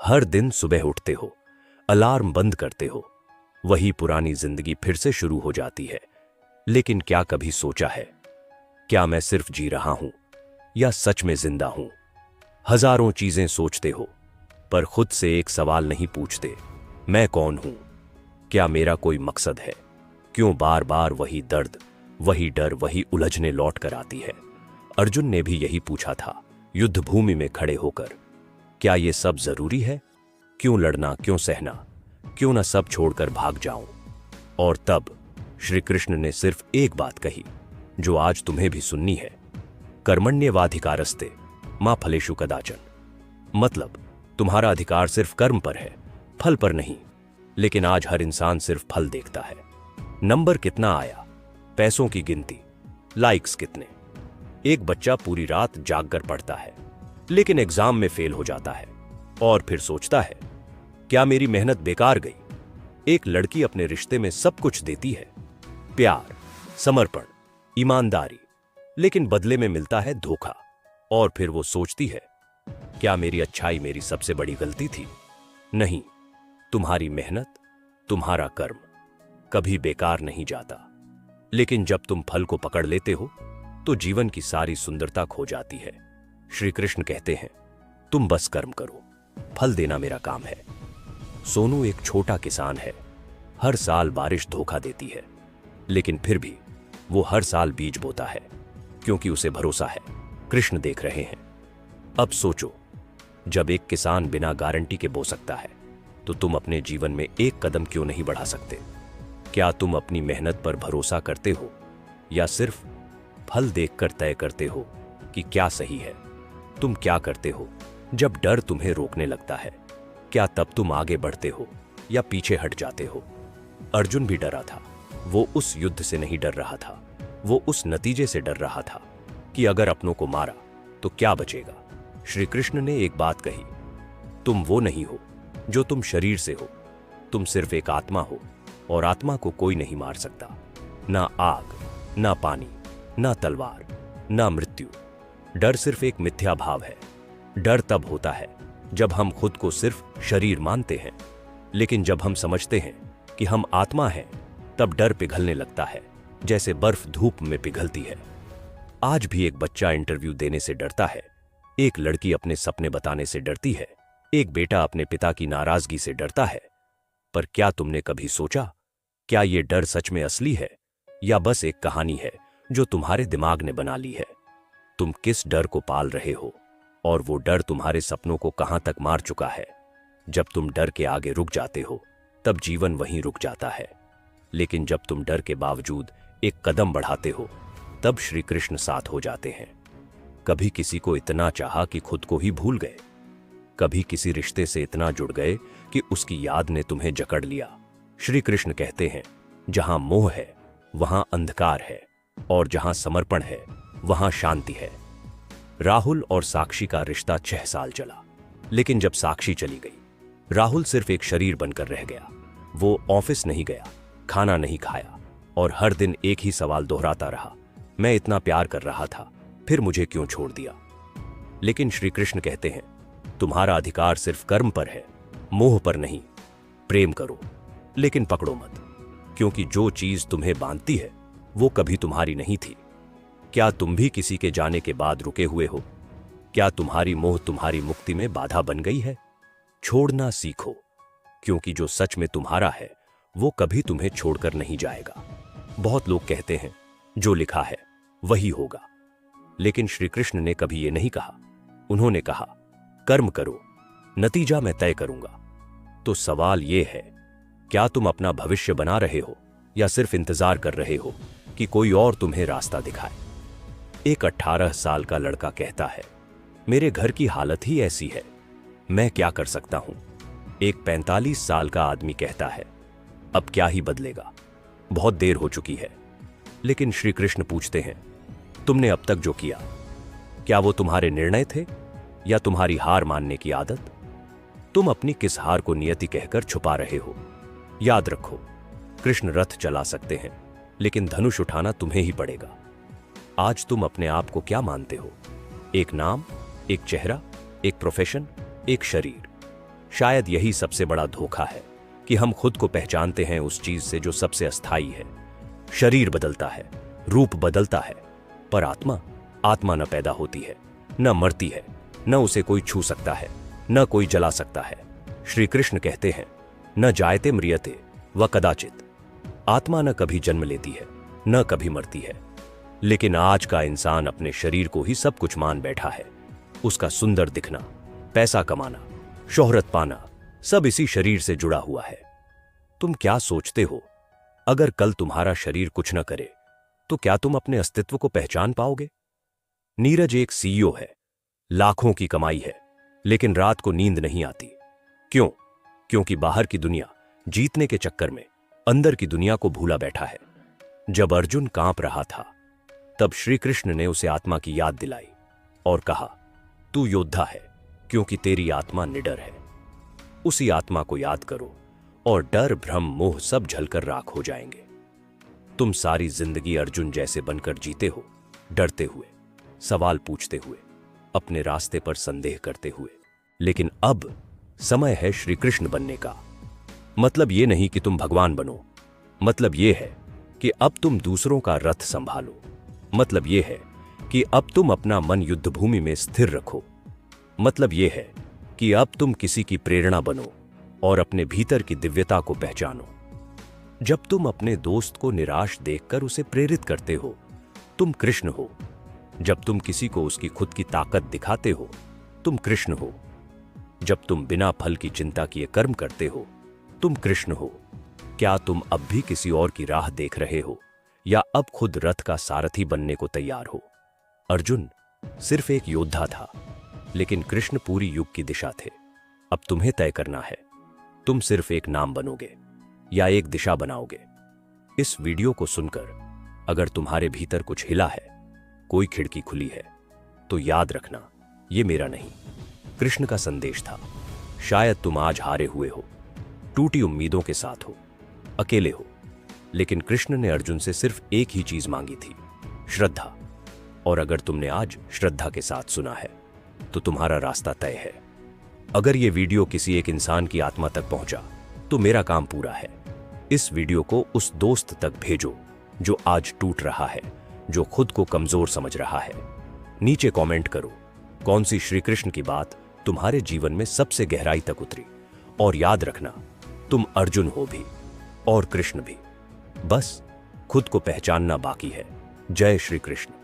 हर दिन सुबह उठते हो, अलार्म बंद करते हो, वही पुरानी जिंदगी फिर से शुरू हो जाती है। लेकिन क्या कभी सोचा है, क्या मैं सिर्फ जी रहा हूं या सच में जिंदा हूं? हजारों चीजें सोचते हो, पर खुद से एक सवाल नहीं पूछते, मैं कौन हूं? क्या मेरा कोई मकसद है? क्यों बार बार वही दर्द, वही डर, वही उलझने लौट कर आती है? अर्जुन ने भी यही पूछा था, युद्ध भूमि में खड़े होकर। क्या ये सब जरूरी है? क्यों लड़ना, क्यों सहना, क्यों ना सब छोड़कर भाग जाऊं? और तब श्री कृष्ण ने सिर्फ एक बात कही, जो आज तुम्हें भी सुननी है, कर्मण्येवाधिकारस्ते मा फलेषु कदाचन। मतलब तुम्हारा अधिकार सिर्फ कर्म पर है, फल पर नहीं। लेकिन आज हर इंसान सिर्फ फल देखता है। नंबर कितना आया, पैसों की गिनती, लाइक्स कितने। एक बच्चा पूरी रात जाग कर पढ़ता है, लेकिन एग्जाम में फेल हो जाता है और फिर सोचता है, क्या मेरी मेहनत बेकार गई? एक लड़की अपने रिश्ते में सब कुछ देती है, प्यार, समर्पण, ईमानदारी, लेकिन बदले में मिलता है धोखा। और फिर वो सोचती है, क्या मेरी अच्छाई मेरी सबसे बड़ी गलती थी? नहीं, तुम्हारी मेहनत, तुम्हारा कर्म कभी बेकार नहीं जाता। लेकिन जब तुम फल को पकड़ लेते हो, तो जीवन की सारी सुंदरता खो जाती है। श्री कृष्ण कहते हैं, तुम बस कर्म करो, फल देना मेरा काम है। सोनू एक छोटा किसान है। हर साल बारिश धोखा देती है, लेकिन फिर भी वो हर साल बीज बोता है, क्योंकि उसे भरोसा है, कृष्ण देख रहे हैं। अब सोचो, जब एक किसान बिना गारंटी के बो सकता है, तो तुम अपने जीवन में एक कदम क्यों नहीं बढ़ा सकते? क्या तुम अपनी मेहनत पर भरोसा करते हो, या सिर्फ फल देखकर तय करते हो कि क्या सही है? तुम क्या करते हो जब डर तुम्हें रोकने लगता है? क्या तब तुम आगे बढ़ते हो या पीछे हट जाते हो? अर्जुन भी डरा था। वो उस युद्ध से नहीं डर रहा था, वो उस नतीजे से डर रहा था कि अगर अपनों को मारा तो क्या बचेगा। श्री कृष्ण ने एक बात कही, तुम वो नहीं हो जो तुम शरीर से हो, तुम सिर्फ एक आत्मा हो, और आत्मा को कोई नहीं मार सकता। ना आग, ना पानी, ना तलवार, ना मृत्यु। डर सिर्फ एक मिथ्या भाव है। डर तब होता है जब हम खुद को सिर्फ शरीर मानते हैं, लेकिन जब हम समझते हैं कि हम आत्मा हैं, तब डर पिघलने लगता है, जैसे बर्फ धूप में पिघलती है। आज भी एक बच्चा इंटरव्यू देने से डरता है, एक लड़की अपने सपने बताने से डरती है, एक बेटा अपने पिता की नाराजगी से डरता है। पर क्या तुमने कभी सोचा, क्या ये डर सच में असली है, या बस एक कहानी है जो तुम्हारे दिमाग ने बना ली है? तुम किस डर को पाल रहे हो, और वो डर तुम्हारे सपनों को कहां तक मार चुका है? जब तुम डर के आगे रुक जाते हो, तब जीवन वहीं रुक जाता है। लेकिन जब तुम डर के बावजूद एक कदम बढ़ाते हो, तब श्री कृष्ण साथ हो जाते हैं। कभी किसी को इतना चाहा कि खुद को ही भूल गए, कभी किसी रिश्ते से इतना जुड़ गए कि उसकी याद ने तुम्हें जकड़ लिया। श्री कृष्ण कहते हैं, जहां मोह है वहां अंधकार है, और जहां समर्पण है वहां शांति है। राहुल और साक्षी का रिश्ता 6 साल चला, लेकिन जब साक्षी चली गई, राहुल सिर्फ एक शरीर बनकर रह गया। वो ऑफिस नहीं गया, खाना नहीं खाया, और हर दिन एक ही सवाल दोहराता रहा, मैं इतना प्यार कर रहा था, फिर मुझे क्यों छोड़ दिया? लेकिन श्री कृष्ण कहते हैं, तुम्हारा अधिकार सिर्फ कर्म पर है, मोह पर नहीं। प्रेम करो, लेकिन पकड़ो मत, क्योंकि जो चीज तुम्हें बांधती है वो कभी तुम्हारी नहीं थी। क्या तुम भी किसी के जाने के बाद रुके हुए हो? क्या तुम्हारी मोह तुम्हारी मुक्ति में बाधा बन गई है? छोड़ना सीखो, क्योंकि जो सच में तुम्हारा है वो कभी तुम्हें छोड़कर नहीं जाएगा। बहुत लोग कहते हैं, जो लिखा है वही होगा, लेकिन श्री कृष्ण ने कभी ये नहीं कहा। उन्होंने कहा, कर्म करो, नतीजा मैं तय करूंगा। तो सवाल ये है, क्या तुम अपना भविष्य बना रहे हो, या सिर्फ इंतजार कर रहे हो कि कोई और तुम्हें रास्ता दिखाए? एक 18 साल का लड़का कहता है, मेरे घर की हालत ही ऐसी है, मैं क्या कर सकता हूं? एक 45 साल का आदमी कहता है, अब क्या ही बदलेगा, बहुत देर हो चुकी है। लेकिन श्री कृष्ण पूछते हैं, तुमने अब तक जो किया, क्या वो तुम्हारे निर्णय थे या तुम्हारी हार मानने की आदत? तुम अपनी किस हार को नियति कहकर छुपा रहे हो? याद रखो, कृष्ण रथ चला सकते हैं, लेकिन धनुष उठाना तुम्हें ही पड़ेगा। आज तुम अपने आप को क्या मानते हो? एक नाम, एक चेहरा, एक प्रोफेशन, एक शरीर? शायद यही सबसे बड़ा धोखा है कि हम खुद को पहचानते हैं उस चीज से जो सबसे अस्थायी है। शरीर बदलता है, रूप बदलता है, पर आत्मा न पैदा होती है, न मरती है, न उसे कोई छू सकता है, न कोई जला सकता है। श्री कृष्ण कहते हैं, न जायते म्रियते व कदाचित। आत्मा न कभी जन्म लेती है, न कभी मरती है। लेकिन आज का इंसान अपने शरीर को ही सब कुछ मान बैठा है। उसका सुंदर दिखना, पैसा कमाना, शोहरत पाना, सब इसी शरीर से जुड़ा हुआ है। तुम क्या सोचते हो, अगर कल तुम्हारा शरीर कुछ न करे तो क्या तुम अपने अस्तित्व को पहचान पाओगे? नीरज एक सीईओ है, लाखों की कमाई है, लेकिन रात को नींद नहीं आती। क्यों? क्योंकि बाहर की दुनिया जीतने के चक्कर में अंदर की दुनिया को भूला बैठा है। जब अर्जुन कांप रहा था, तब श्री कृष्ण ने उसे आत्मा की याद दिलाई और कहा, तू योद्धा है क्योंकि तेरी आत्मा निडर है। उसी आत्मा को याद करो और डर, भ्रम, मोह सब झलकर राख हो जाएंगे। तुम सारी जिंदगी अर्जुन जैसे बनकर जीते हो, डरते हुए, सवाल पूछते हुए, अपने रास्ते पर संदेह करते हुए। लेकिन अब समय है श्री कृष्ण बनने का। मतलब ये नहीं कि तुम भगवान बनो, मतलब ये है कि अब तुम दूसरों का रथ संभालो। मतलब ये है कि अब तुम अपना मन युद्ध भूमि में स्थिर रखो। मतलब ये है कि अब तुम किसी की प्रेरणा बनो और अपने भीतर की दिव्यता को पहचानो। जब तुम अपने दोस्त को निराश देखकर उसे प्रेरित करते हो, तुम कृष्ण हो। जब तुम किसी को उसकी खुद की ताकत दिखाते हो, तुम कृष्ण हो। जब तुम बिना फल की चिंता किए कर्म करते हो, तुम कृष्ण हो। क्या तुम अब भी किसी और की राह देख रहे हो या अब खुद रथ का सारथी बनने को तैयार हो? अर्जुन सिर्फ एक योद्धा था, लेकिन कृष्ण पूरी युग की दिशा थे। अब तुम्हें तय करना है, तुम सिर्फ एक नाम बनोगे या एक दिशा बनाओगे। इस वीडियो को सुनकर अगर तुम्हारे भीतर कुछ हिला है, कोई खिड़की खुली है, तो याद रखना, ये मेरा नहीं, कृष्ण का संदेश था। शायद तुम आज हारे हुए हो, टूटी उम्मीदों के साथ हो, अकेले हो, लेकिन कृष्ण ने अर्जुन से सिर्फ एक ही चीज मांगी थी, श्रद्धा। और अगर तुमने आज श्रद्धा के साथ सुना है तो तुम्हारा रास्ता तय है। अगर यह वीडियो किसी एक इंसान की आत्मा तक पहुंचा तो मेरा काम पूरा है। इस वीडियो को उस दोस्त तक भेजो जो आज टूट रहा है, जो खुद को कमजोर समझ रहा है। नीचे कमेंट करो कौन सी श्री कृष्ण की बात तुम्हारे जीवन में सबसे गहराई तक उतरी। और याद रखना, तुम अर्जुन हो भी और कृष्ण भी, बस खुद को पहचानना बाकी है। जय श्री कृष्ण।